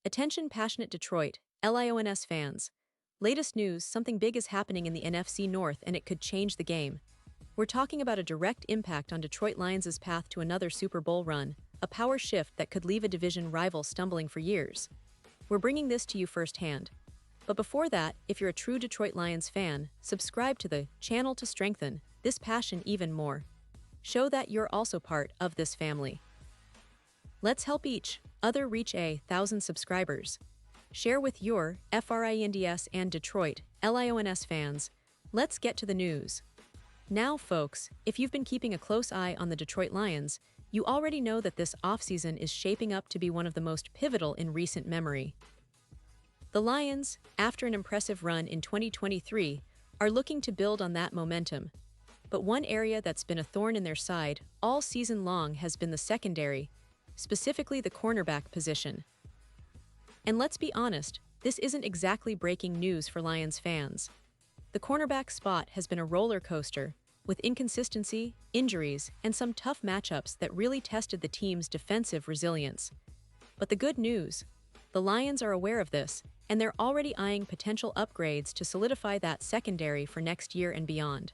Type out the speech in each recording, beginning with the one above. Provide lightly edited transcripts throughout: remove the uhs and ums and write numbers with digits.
Attention passionate Detroit, Lions fans. Latest news, something big is happening in the NFC North and it could change the game. We're talking about a direct impact on Detroit Lions' path to another Super Bowl run, a power shift that could leave a division rival stumbling for years. We're bringing this to you firsthand. But before that, if you're a true Detroit Lions fan, subscribe to the channel to strengthen this passion even more. Show that you're also part of this family. Let's help each other reach 1,000 subscribers. Share with your FRINDS and Detroit Lions fans. Let's get to the news. Now, folks, if you've been keeping a close eye on the Detroit Lions, you already know that this offseason is shaping up to be one of the most pivotal in recent memory. The Lions, after an impressive run in 2023, are looking to build on that momentum. But one area that's been a thorn in their side all season long has been the secondary, specifically the cornerback position. And let's be honest, this isn't exactly breaking news for Lions fans. The cornerback spot has been a roller coaster, with inconsistency, injuries, and some tough matchups that really tested the team's defensive resilience. But the good news, the Lions are aware of this, and they're already eyeing potential upgrades to solidify that secondary for next year and beyond.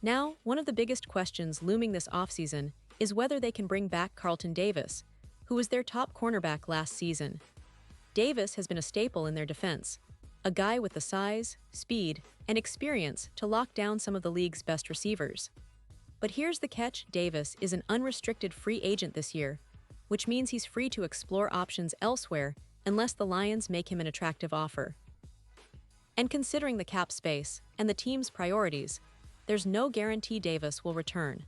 Now, one of the biggest questions looming this offseason is whether they can bring back Carlton Davis, who was their top cornerback last season. Davis has been a staple in their defense, a guy with the size, speed, and experience to lock down some of the league's best receivers. But here's the catch: Davis is an unrestricted free agent this year, which means he's free to explore options elsewhere unless the Lions make him an attractive offer. And considering the cap space and the team's priorities, there's no guarantee Davis will return.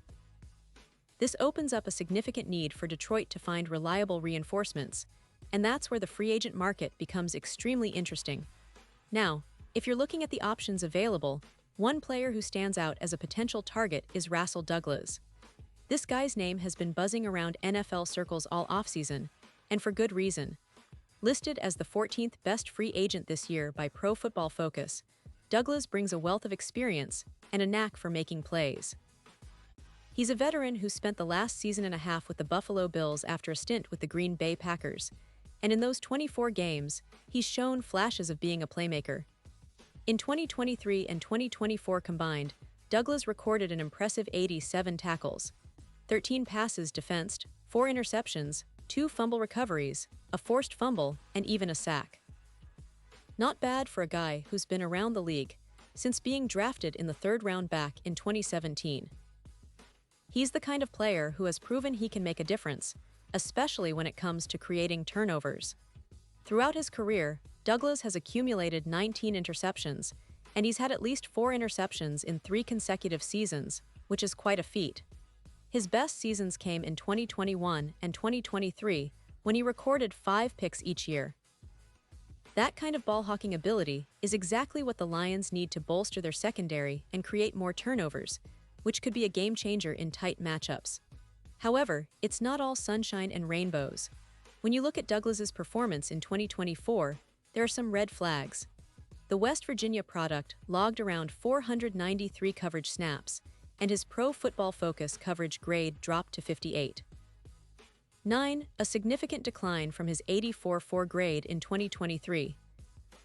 This opens up a significant need for Detroit to find reliable reinforcements, and that's where the free agent market becomes extremely interesting. Now, if you're looking at the options available, one player who stands out as a potential target is Rasul. This guy's name has been buzzing around NFL circles all offseason, and for good reason. Listed as the 14th best free agent this year by Pro Football Focus, Douglas brings a wealth of experience and a knack for making plays. He's a veteran who spent the last season and a half with the Buffalo Bills after a stint with the Green Bay Packers, and in those 24 games, he's shown flashes of being a playmaker. In 2023 and 2024 combined, Douglas recorded an impressive 87 tackles, 13 passes defensed, 4 interceptions, 2 fumble recoveries, a forced fumble, and even a sack. Not bad for a guy who's been around the league since being drafted in the 3rd round back in 2017. He's the kind of player who has proven he can make a difference, especially when it comes to creating turnovers. Throughout his career, Douglas has accumulated 19 interceptions, and he's had at least 4 interceptions in 3 consecutive seasons, which is quite a feat. His best seasons came in 2021 and 2023, when he recorded 5 picks each year. That kind of ball-hawking ability is exactly what the Lions need to bolster their secondary and create more turnovers, which could be a game-changer in tight matchups. However, it's not all sunshine and rainbows. When you look at Douglas's performance in 2024, there are some red flags. The West Virginia product logged around 493 coverage snaps, and his Pro Football Focus coverage grade dropped to 58. 9. A significant decline from his 84.4 grade in 2023.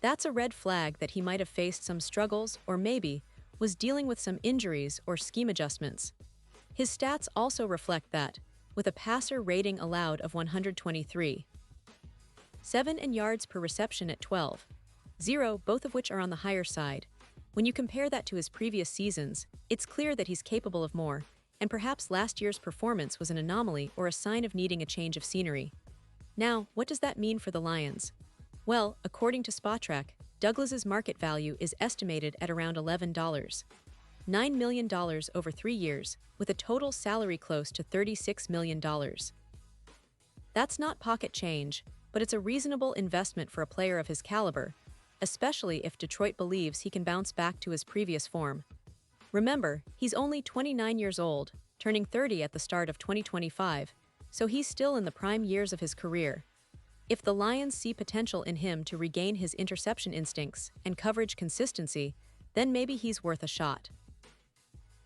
That's a red flag that he might have faced some struggles or maybe was dealing with some injuries or scheme adjustments. His stats also reflect that, with a passer rating allowed of 123. 7 and yards per reception at 12.0, both of which are on the higher side. When you compare that to his previous seasons, it's clear that he's capable of more, and perhaps last year's performance was an anomaly or a sign of needing a change of scenery. Now, what does that mean for the Lions? Well, according to Spotrac, Douglas's market value is estimated at around $9 million over 3 years, with a total salary close to $36 million. That's not pocket change, but it's a reasonable investment for a player of his caliber, especially if Detroit believes he can bounce back to his previous form. Remember, he's only 29 years old, turning 30 at the start of 2025, so he's still in the prime years of his career. If the Lions see potential in him to regain his interception instincts and coverage consistency, then maybe he's worth a shot.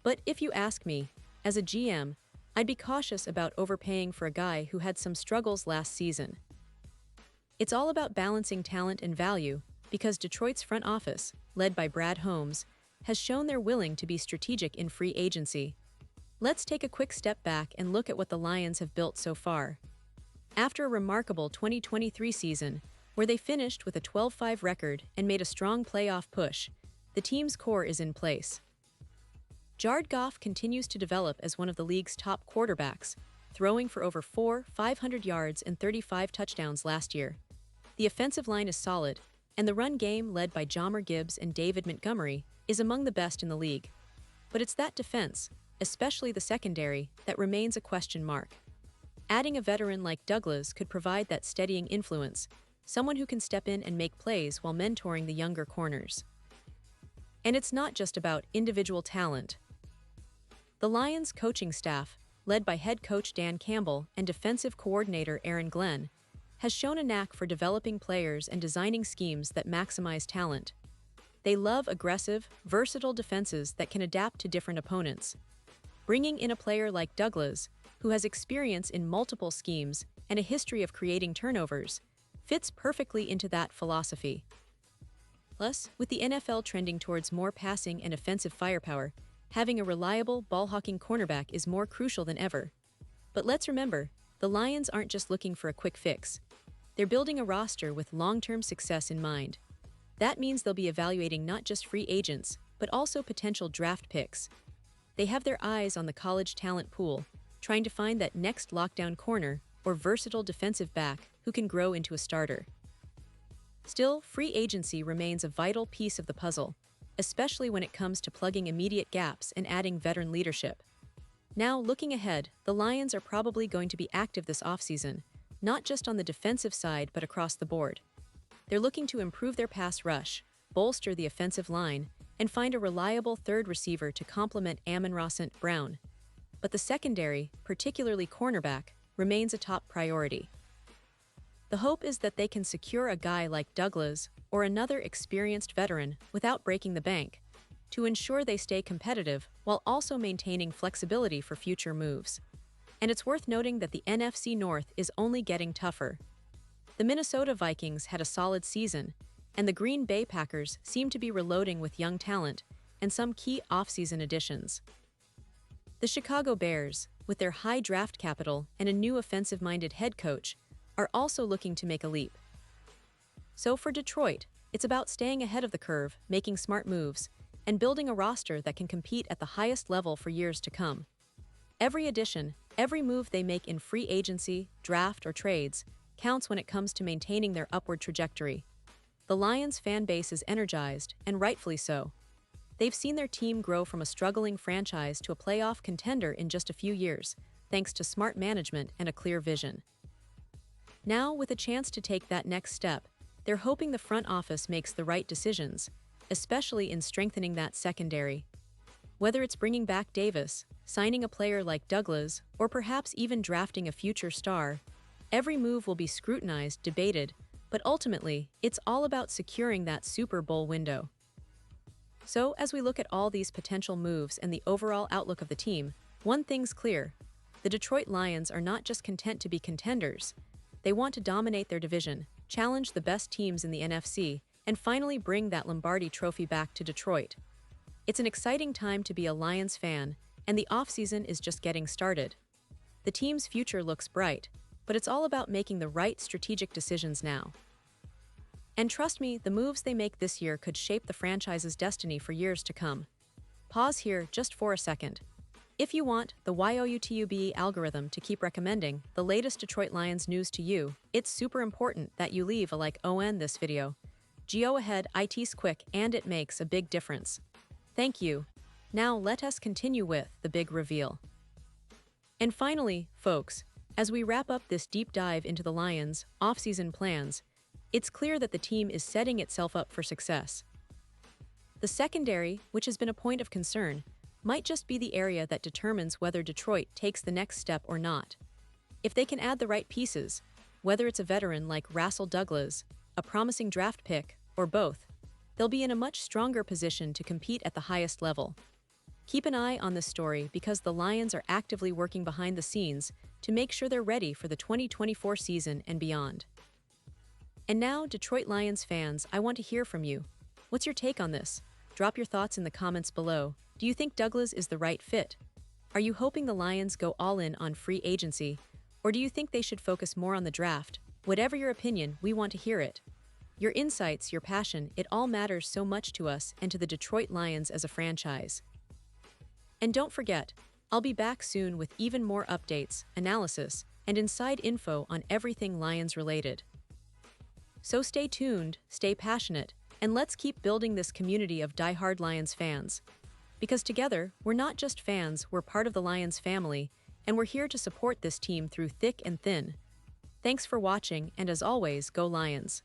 But if you ask me, as a GM, I'd be cautious about overpaying for a guy who had some struggles last season. It's all about balancing talent and value, because Detroit's front office, led by Brad Holmes, has shown they're willing to be strategic in free agency. Let's take a quick step back and look at what the Lions have built so far. After a remarkable 2023 season, where they finished with a 12-5 record and made a strong playoff push, the team's core is in place. Jared Goff continues to develop as one of the league's top quarterbacks, throwing for over 500 yards and 35 touchdowns last year. The offensive line is solid, and the run game, led by Jahmyr Gibbs and David Montgomery, is among the best in the league. But it's that defense, especially the secondary, that remains a question mark. Adding a veteran like Douglas could provide that steadying influence, someone who can step in and make plays while mentoring the younger corners. And it's not just about individual talent. The Lions' coaching staff, led by head coach Dan Campbell and defensive coordinator Aaron Glenn, has shown a knack for developing players and designing schemes that maximize talent. They love aggressive, versatile defenses that can adapt to different opponents. Bringing in a player like Douglas, who has experience in multiple schemes and a history of creating turnovers, fits perfectly into that philosophy. Plus, with the NFL trending towards more passing and offensive firepower, having a reliable, ball-hawking cornerback is more crucial than ever. But let's remember, the Lions aren't just looking for a quick fix. They're building a roster with long-term success in mind. That means they'll be evaluating not just free agents, but also potential draft picks. They have their eyes on the college talent pool, trying to find that next lockdown corner or versatile defensive back who can grow into a starter. Still, free agency remains a vital piece of the puzzle, especially when it comes to plugging immediate gaps and adding veteran leadership. Now, looking ahead, the Lions are probably going to be active this offseason, not just on the defensive side but across the board. They're looking to improve their pass rush, bolster the offensive line, and find a reliable third receiver to complement Amon-Ra St. Brown. But the secondary, particularly cornerback, remains a top priority. The hope is that they can secure a guy like Douglas or another experienced veteran without breaking the bank, to ensure they stay competitive while also maintaining flexibility for future moves. And it's worth noting that the NFC North is only getting tougher. The Minnesota Vikings had a solid season, and the Green Bay Packers seem to be reloading with young talent and some key offseason additions. The Chicago Bears, with their high draft capital and a new offensive-minded head coach, are also looking to make a leap. So for Detroit, it's about staying ahead of the curve, making smart moves, and building a roster that can compete at the highest level for years to come. Every addition, every move they make in free agency, draft, or trades counts when it comes to maintaining their upward trajectory. The Lions fan base is energized, and rightfully so. They've seen their team grow from a struggling franchise to a playoff contender in just a few years, thanks to smart management and a clear vision. Now, with a chance to take that next step, they're hoping the front office makes the right decisions, especially in strengthening that secondary. Whether it's bringing back Davis, signing a player like Douglas, or perhaps even drafting a future star, every move will be scrutinized, debated, but ultimately, it's all about securing that Super Bowl window. So, as we look at all these potential moves and the overall outlook of the team, one thing's clear: the Detroit Lions are not just content to be contenders. They want to dominate their division, challenge the best teams in the NFC, and finally bring that Lombardi Trophy back to Detroit. It's an exciting time to be a Lions fan, and the offseason is just getting started. The team's future looks bright, but it's all about making the right strategic decisions now. And trust me, the moves they make this year could shape the franchise's destiny for years to come. Pause here just for a second. If you want the YouTube algorithm to keep recommending the latest Detroit Lions news to you, it's super important that you leave a like on this video. Go ahead, it's quick and it makes a big difference. Thank you. Now let us continue with the big reveal. And finally, folks, as we wrap up this deep dive into the Lions' offseason plans, it's clear that the team is setting itself up for success. The secondary, which has been a point of concern, might just be the area that determines whether Detroit takes the next step or not. If they can add the right pieces, whether it's a veteran like Rasul Douglas, a promising draft pick, or both, they'll be in a much stronger position to compete at the highest level. Keep an eye on this story because the Lions are actively working behind the scenes to make sure they're ready for the 2024 season and beyond. And now, Detroit Lions fans, I want to hear from you. What's your take on this? Drop your thoughts in the comments below. Do you think Douglas is the right fit? Are you hoping the Lions go all in on free agency? Or do you think they should focus more on the draft? Whatever your opinion, we want to hear it. Your insights, your passion, it all matters so much to us and to the Detroit Lions as a franchise. And don't forget, I'll be back soon with even more updates, analysis, and inside info on everything Lions related. So stay tuned, stay passionate, and let's keep building this community of die-hard Lions fans. Because together, we're not just fans, we're part of the Lions family, and we're here to support this team through thick and thin. Thanks for watching, and as always, go Lions!